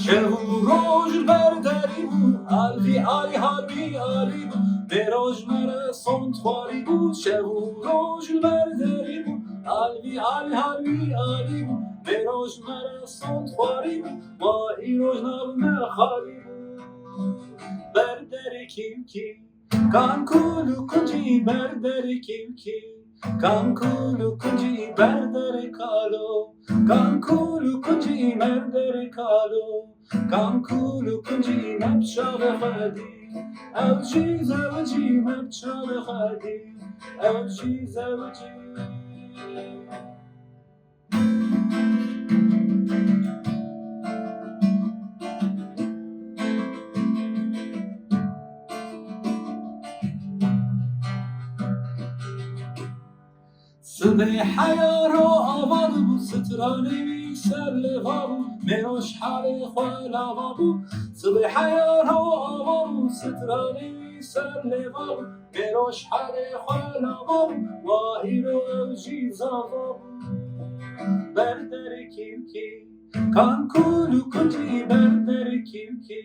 شب و روز برداری بود علی علی علی علی بود به روز مرسون خواری بود شب و روز برداری بود علی علی علی علی بود به روز مرسون خواری بود ما ای روز نخواری بود برداری کیم کی کان کولو کنجی برداری کیم کی کان کولو کنجی برداری کالو کان کولو کنجی برداری کالو کان کولو کنجی مبشار خدی اوجی زوجی مبشار خدی اوجی زوجی صبح حیار و آباد بود سترانی سر لوا بود منوش حال خوالا بود صبح حیار و آباد بود سترانی سر لوا بود منوش حال خوالا بود واهی رو اوجی زاوا بود بردر کیم کی کان کولو کنجی بردر کیم کی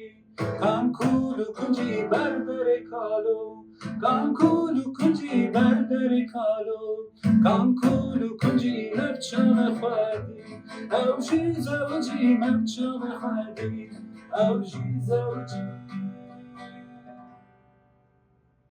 کان کولو کنجی بردر کالو کان کولو کنجی بردر کالو کان کولو کنجی مبچم خودی اوجی زوجی مبچم خودی اوجی زوجی